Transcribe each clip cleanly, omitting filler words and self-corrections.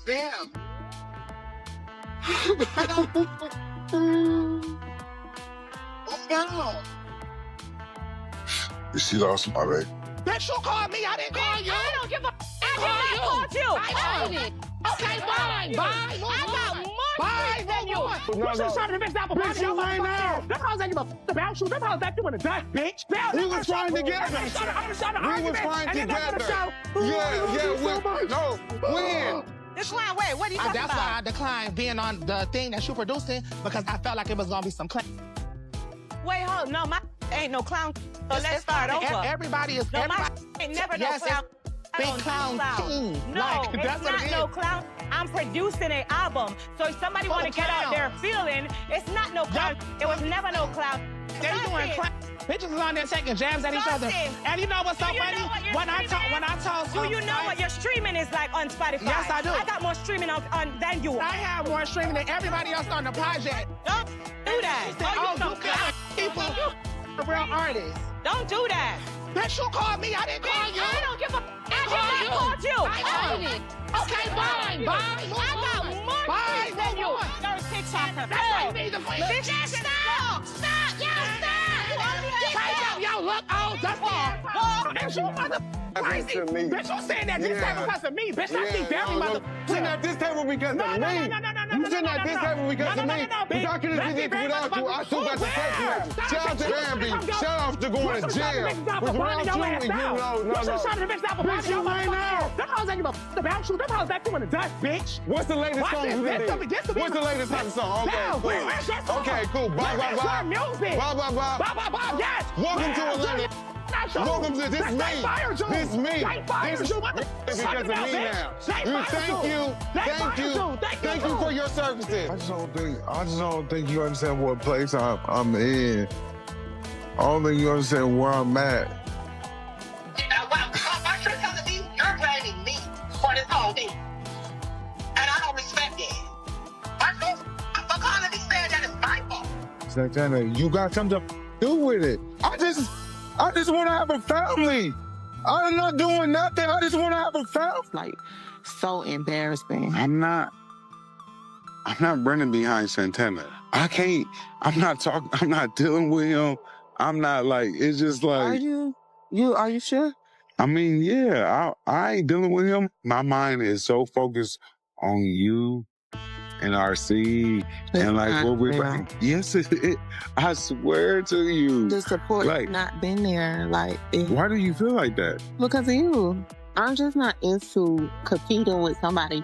Damn. What's going on? She lost my baby. Bitch, you called me. I didn't call you. I don't give a I called you. I did. Okay, bye. Bye. I got more Bye. than you. No, you just trying to mix apple pie right now. Them hoes ain't give a fuck about you. Them hoes left you in the dust, bitch. We was trying together. We was trying together. No, when? Decline, wait, what are you talking That's about? why I declined being on the thing that you're producing, because I felt like it was gonna be some clown. Wait, hold, no, my ain't no clown. So let's start over. Everybody is. No, everybody, my ain't never yes, no clown. big I don't do clown king. No, Like, it's that's what not it is. no clown. I'm producing an album. So if somebody want to get out there feeling, it's not no clown. It was never no clown. They doing clown. Bitches is on there taking jams at each other. And you know what's so funny? When I told do you know what your streaming is like on Spotify? Yes, I do. I got more streaming on than you. I have more streaming than everybody else on the project. Don't do that. People, real artists. Don't do that. Bitch, you called me. I didn't call you. I don't give a I called you. I did. Okay, bye. Bye. I got more than you. You're a TikToker. That's why you need to Bitch, stop. Stop. Yeah, stop. Yo, look, oh, that's all. Bitch, you mother crazy. Bitch, you saying that this table because of me. Bitch, that's me very mother. Sitting at this table because of me. You sitting at this table because of me. But I could have did this without you. I still got the text. Shout out to Bambi. Shout out to going to jail. Without you, you know, no. Bitch, you right now. Them hoes ain't give a fuck about you. Them hoes back you in the dust, bitch. What's the latest song you did? What's the latest song? Okay, cool. Bye, bye, bye. Music. Bye, bye, bye. Bye, bye, bye. Yes. Welcome to Atlanta. Welcome to this me. This me. This is because of me now. Thank you for your services. I just don't think you understand what place I'm in. I don't think you understand where I'm at. My truth telling me you're blaming me for this whole thing, and I don't respect it. My truth, for calling me saying that it's my fault. Santana, you got something to do with it. I just want to have a family. I'm not doing nothing. I just want to have a family. Like, so embarrassing. I'm not running behind Santana. I'm not dealing with him. I'm not like, it's just like. Are you sure? I mean, yeah, I ain't dealing with him. My mind is so focused on you and RC and like what we're. Yes, I swear to you. The support not been there. Like, why do you feel like that? Because of you. I'm just not into competing with somebody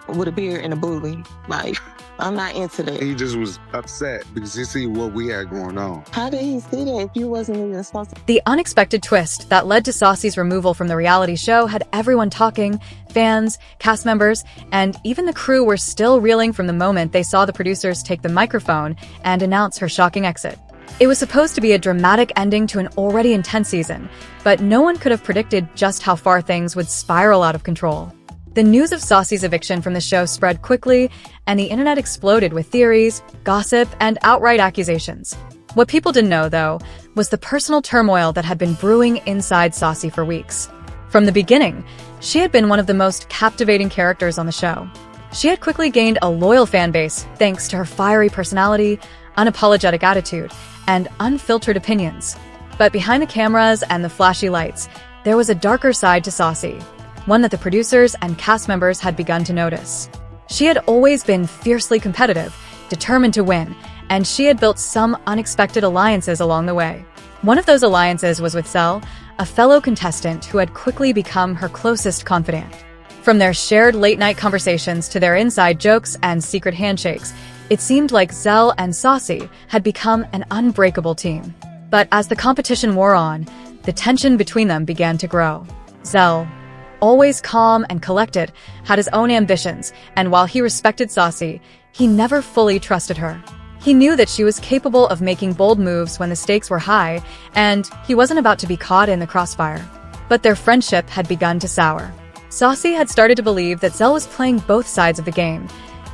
with a beard and a booty. Like, I'm not into that. He just was upset because he see what we had going on. How did he see that if you wasn't even supposed to? The unexpected twist that led to Saucy's removal from the reality show had everyone talking. Fans, cast members, and even the crew were still reeling from the moment they saw the producers take the microphone and announce her shocking exit. It was supposed to be a dramatic ending to an already intense season, but no one could have predicted just how far things would spiral out of control. The news of Saucy's eviction from the show spread quickly, and the internet exploded with theories, gossip, and outright accusations. What people didn't know, though, was the personal turmoil that had been brewing inside Saucy for weeks. From the beginning, she had been one of the most captivating characters on the show. She had quickly gained a loyal fan base thanks to her fiery personality, unapologetic attitude, and unfiltered opinions. But behind the cameras and the flashy lights, there was a darker side to Saucy, one that the producers and cast members had begun to notice. She had always been fiercely competitive, determined to win, and she had built some unexpected alliances along the way. One of those alliances was with Zell, a fellow contestant who had quickly become her closest confidant. From their shared late-night conversations to their inside jokes and secret handshakes, it seemed like Zell and Saucy had become an unbreakable team. But as the competition wore on, the tension between them began to grow. Zell, always calm and collected, had his own ambitions, and while he respected Saucy, he never fully trusted her. He knew that she was capable of making bold moves when the stakes were high, and he wasn't about to be caught in the crossfire. But their friendship had begun to sour. Saucy had started to believe that Zell was playing both sides of the game,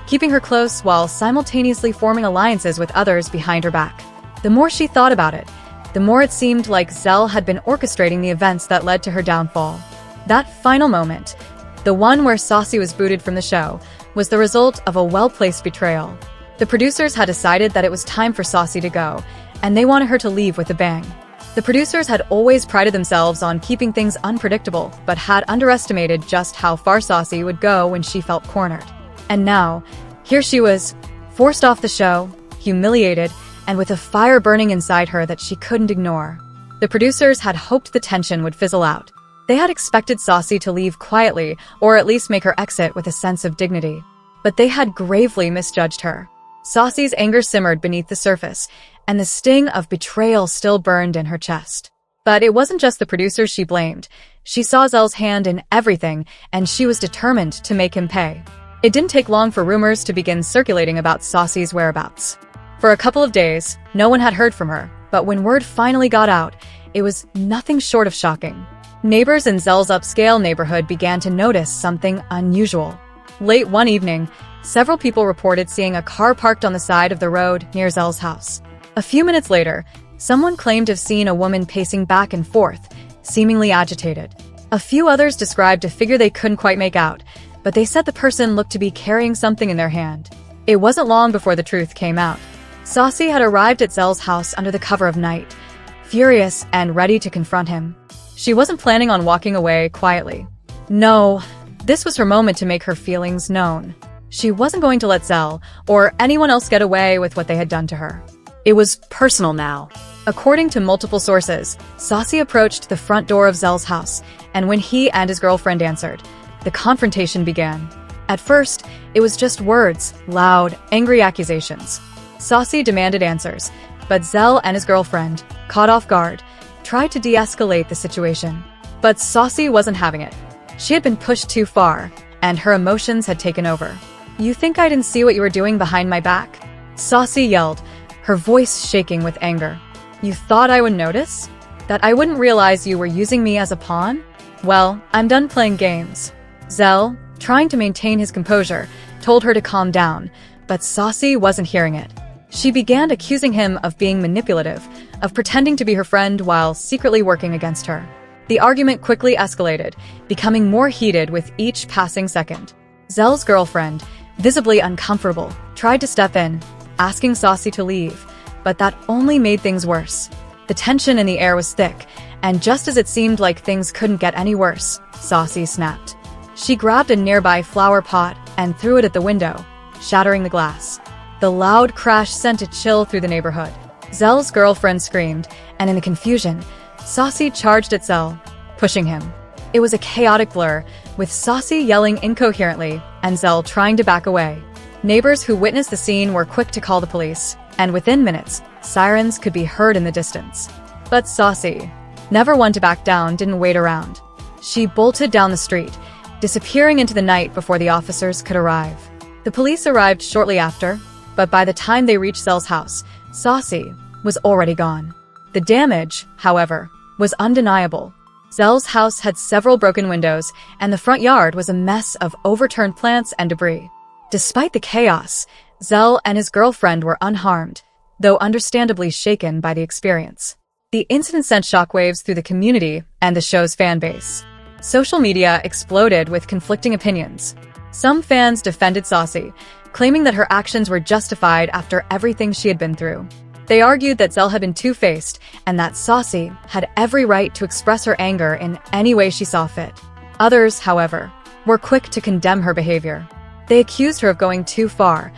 keeping her close while simultaneously forming alliances with others behind her back. The more she thought about it, the more it seemed like Zell had been orchestrating the events that led to her downfall. That final moment, the one where Saucy was booted from the show, was the result of a well-placed betrayal. The producers had decided that it was time for Saucy to go, and they wanted her to leave with a bang. The producers had always prided themselves on keeping things unpredictable, but had underestimated just how far Saucy would go when she felt cornered. And now, here she was, forced off the show, humiliated, and with a fire burning inside her that she couldn't ignore. The producers had hoped the tension would fizzle out. They had expected Saucy to leave quietly, or at least make her exit with a sense of dignity. But they had gravely misjudged her. Saucy's anger simmered beneath the surface, and the sting of betrayal still burned in her chest. But it wasn't just the producers she blamed. She saw Zell's hand in everything, and she was determined to make him pay. It didn't take long for rumors to begin circulating about Saucy's whereabouts. For a couple of days, no one had heard from her, but when word finally got out, it was nothing short of shocking. Neighbors in Zell's upscale neighborhood began to notice something unusual. Late one evening, several people reported seeing a car parked on the side of the road near Zell's house. A few minutes later, someone claimed to have seen a woman pacing back and forth, seemingly agitated. A few others described a figure they couldn't quite make out, but they said the person looked to be carrying something in their hand. It wasn't long before the truth came out. Saucy had arrived at Zell's house under the cover of night, furious and ready to confront him. She wasn't planning on walking away quietly. No, this was her moment to make her feelings known. She wasn't going to let Zell or anyone else get away with what they had done to her. It was personal now. According to multiple sources, Saucy approached the front door of Zell's house, and when he and his girlfriend answered, the confrontation began. At first, it was just words, loud, angry accusations. Saucy demanded answers, but Zell and his girlfriend, caught off guard, tried to de-escalate the situation. But Saucy wasn't having it. She had been pushed too far, and her emotions had taken over. "You think I didn't see what you were doing behind my back?" Saucy yelled, her voice shaking with anger. "You thought I would notice? That I wouldn't realize you were using me as a pawn? Well, I'm done playing games." Zell, trying to maintain his composure, told her to calm down, but Saucy wasn't hearing it. She began accusing him of being manipulative, of pretending to be her friend while secretly working against her. The argument quickly escalated, becoming more heated with each passing second. Zell's girlfriend, visibly uncomfortable, tried to step in, asking Saucy to leave, but that only made things worse. The tension in the air was thick, and just as it seemed like things couldn't get any worse, Saucy snapped. She grabbed a nearby flower pot and threw it at the window, shattering the glass. The loud crash sent a chill through the neighborhood. Zell's girlfriend screamed, and in the confusion, Saucy charged at Zell, pushing him. It was a chaotic blur, with Saucy yelling incoherently and Zell trying to back away. Neighbors who witnessed the scene were quick to call the police, and within minutes, sirens could be heard in the distance. But Saucy, never one to back down, didn't wait around. She bolted down the street, disappearing into the night before the officers could arrive. The police arrived shortly after, but by the time they reached Zell's house, Saucy was already gone. The damage, however, was undeniable. Zell's house had several broken windows, and the front yard was a mess of overturned plants and debris. Despite the chaos, Zell and his girlfriend were unharmed, though understandably shaken by the experience. The incident sent shockwaves through the community and the show's fan base. Social media exploded with conflicting opinions. Some fans defended Saucy, claiming that her actions were justified after everything she had been through. They argued that Zell had been two-faced and that Saucy had every right to express her anger in any way she saw fit. Others, however, were quick to condemn her behavior. They accused her of going too far,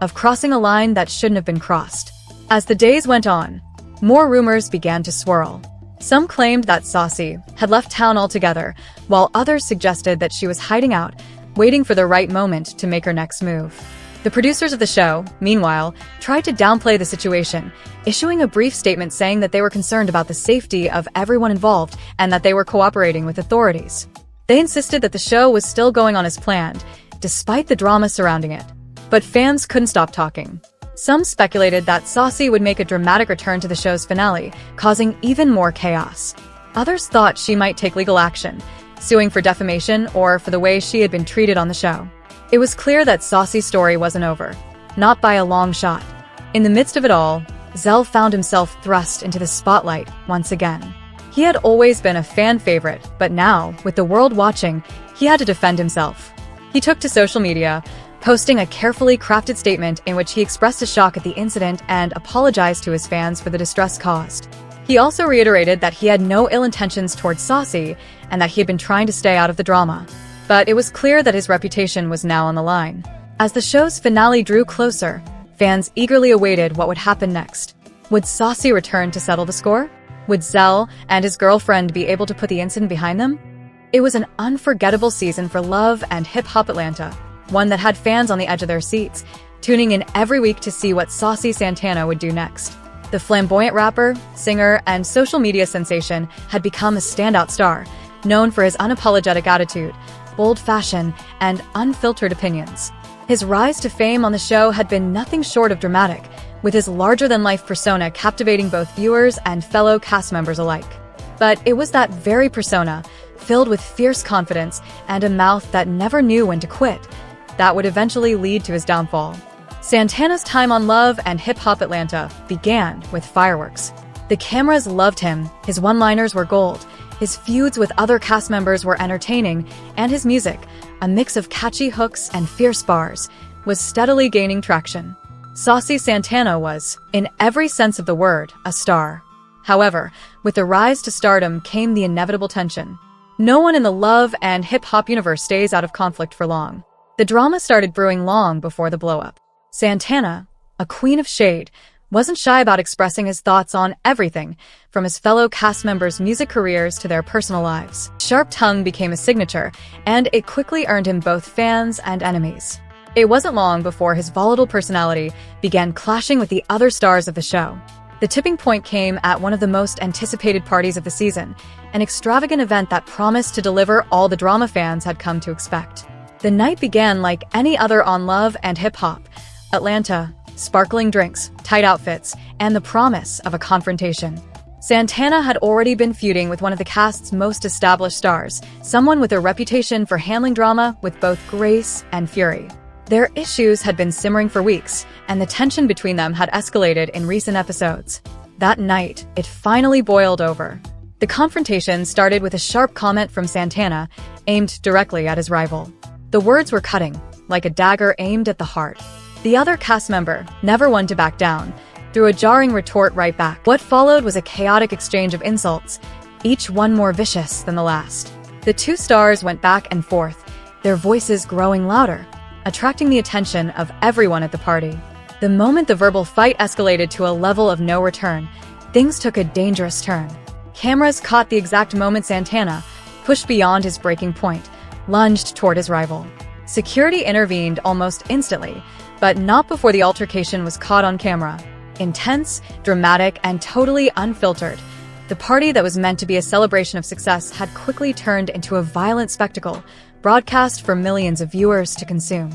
of crossing a line that shouldn't have been crossed. As the days went on, more rumors began to swirl. Some claimed that Saucy had left town altogether, while others suggested that she was hiding out, waiting for the right moment to make her next move. The producers of the show, meanwhile, tried to downplay the situation, issuing a brief statement saying that they were concerned about the safety of everyone involved and that they were cooperating with authorities. They insisted that the show was still going on as planned, despite the drama surrounding it. But fans couldn't stop talking. Some speculated that Saucy would make a dramatic return to the show's finale, causing even more chaos. Others thought she might take legal action, suing for defamation or for the way she had been treated on the show. It was clear that Saucy's story wasn't over, not by a long shot. In the midst of it all, Zell found himself thrust into the spotlight once again. He had always been a fan favorite, but now, with the world watching, he had to defend himself. He took to social media, posting a carefully crafted statement in which he expressed his shock at the incident and apologized to his fans for the distress caused. He also reiterated that he had no ill intentions towards Saucy and that he had been trying to stay out of the drama. But it was clear that his reputation was now on the line. As the show's finale drew closer, fans eagerly awaited what would happen next. Would Saucy return to settle the score? Would Zell and his girlfriend be able to put the incident behind them? It was an unforgettable season for Love and Hip Hop Atlanta, one that had fans on the edge of their seats, tuning in every week to see what Saucy Santana would do next. The flamboyant rapper, singer, and social media sensation had become a standout star, known for his unapologetic attitude, bold fashion, and unfiltered opinions. His rise to fame on the show had been nothing short of dramatic, with his larger-than-life persona captivating both viewers and fellow cast members alike. But it was that very persona, filled with fierce confidence and a mouth that never knew when to quit, that would eventually lead to his downfall. Santana's time on Love and Hip Hop Atlanta began with fireworks. The cameras loved him, his one-liners were gold, his feuds with other cast members were entertaining, and his music, a mix of catchy hooks and fierce bars, was steadily gaining traction. Saucy Santana was, in every sense of the word, a star. However, with the rise to stardom came the inevitable tension. No one in the Love and Hip Hop universe stays out of conflict for long. The drama started brewing long before the blow-up. Santana, a queen of shade, wasn't shy about expressing his thoughts on everything, from his fellow cast members' music careers to their personal lives. Sharp tongue became a signature, and it quickly earned him both fans and enemies. It wasn't long before his volatile personality began clashing with the other stars of the show. The tipping point came at one of the most anticipated parties of the season, an extravagant event that promised to deliver all the drama fans had come to expect. The night began like any other on Love and Hip Hop Atlanta, sparkling drinks, tight outfits, and the promise of a confrontation. Santana had already been feuding with one of the cast's most established stars, someone with a reputation for handling drama with both grace and fury. Their issues had been simmering for weeks, and the tension between them had escalated in recent episodes. That night, it finally boiled over. The confrontation started with a sharp comment from Santana, aimed directly at his rival. The words were cutting, like a dagger aimed at the heart. The other cast member, never one to back down, threw a jarring retort right back. What followed was a chaotic exchange of insults, each one more vicious than the last. The two stars went back and forth, their voices growing louder, attracting the attention of everyone at the party. The moment the verbal fight escalated to a level of no return, things took a dangerous turn. Cameras caught the exact moment Santana pushed beyond his breaking point, lunged toward his rival. Security intervened almost instantly, but not before the altercation was caught on camera. Intense, dramatic, and totally unfiltered, the party that was meant to be a celebration of success had quickly turned into a violent spectacle, broadcast for millions of viewers to consume.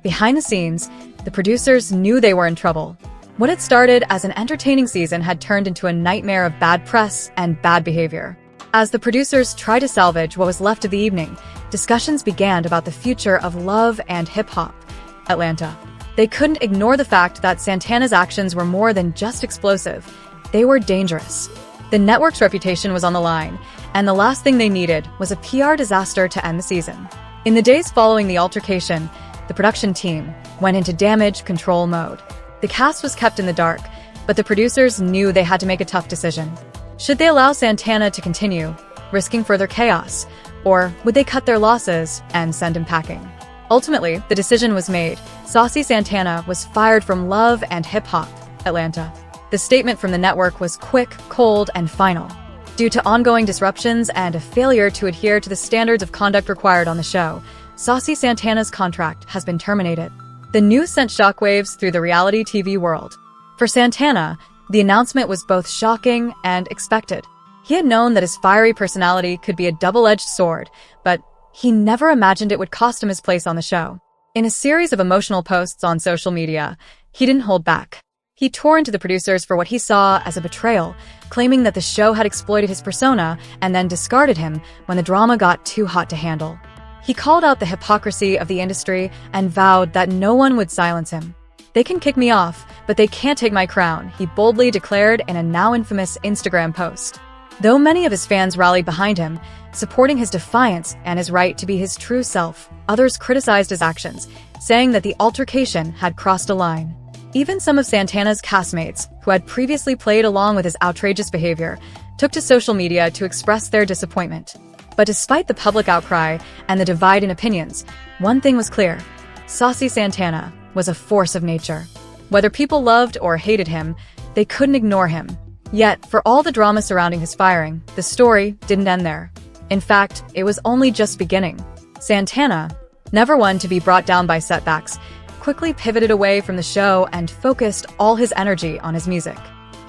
Behind the scenes, the producers knew they were in trouble. What had started as an entertaining season had turned into a nightmare of bad press and bad behavior. As the producers tried to salvage what was left of the evening, discussions began about the future of Love and Hip Hop Atlanta. They couldn't ignore the fact that Santana's actions were more than just explosive. They were dangerous. The network's reputation was on the line, and the last thing they needed was a PR disaster to end the season. In the days following the altercation, the production team went into damage control mode. The cast was kept in the dark, but the producers knew they had to make a tough decision. Should they allow Santana to continue, risking further chaos, or would they cut their losses and send him packing? Ultimately, the decision was made. Saucy Santana was fired from Love and Hip Hop Atlanta. The statement from the network was quick, cold, and final. Due to ongoing disruptions and a failure to adhere to the standards of conduct required on the show, Saucy Santana's contract has been terminated. The news sent shockwaves through the reality TV world. For Santana, the announcement was both shocking and expected. He had known that his fiery personality could be a double-edged sword, but he never imagined it would cost him his place on the show. In a series of emotional posts on social media, he didn't hold back. He tore into the producers for what he saw as a betrayal, claiming that the show had exploited his persona and then discarded him when the drama got too hot to handle. He called out the hypocrisy of the industry and vowed that no one would silence him. "They can kick me off, but they can't take my crown, he boldly declared in a now infamous Instagram post. Though many of his fans rallied behind him, supporting his defiance and his right to be his true self, others criticized his actions, saying that the altercation had crossed a line. Even some of Santana's castmates, who had previously played along with his outrageous behavior, took to social media to express their disappointment. But despite the public outcry and the divide in opinions, one thing was clear: Saucy Santana was a force of nature. Whether people loved or hated him, they couldn't ignore him. Yet, for all the drama surrounding his firing, the story didn't end there. In fact, it was only just beginning. Santana, never one to be brought down by setbacks, quickly pivoted away from the show and focused all his energy on his music.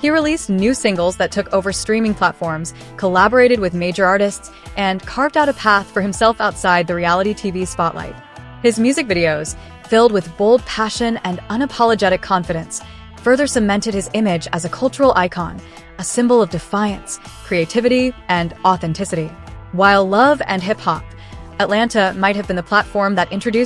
He released new singles that took over streaming platforms, collaborated with major artists, and carved out a path for himself outside the reality TV spotlight. His music videos, filled with bold passion and unapologetic confidence, further cemented his image as a cultural icon, a symbol of defiance, creativity, and authenticity. While love and hip-hop, Atlanta might have been the platform that introduced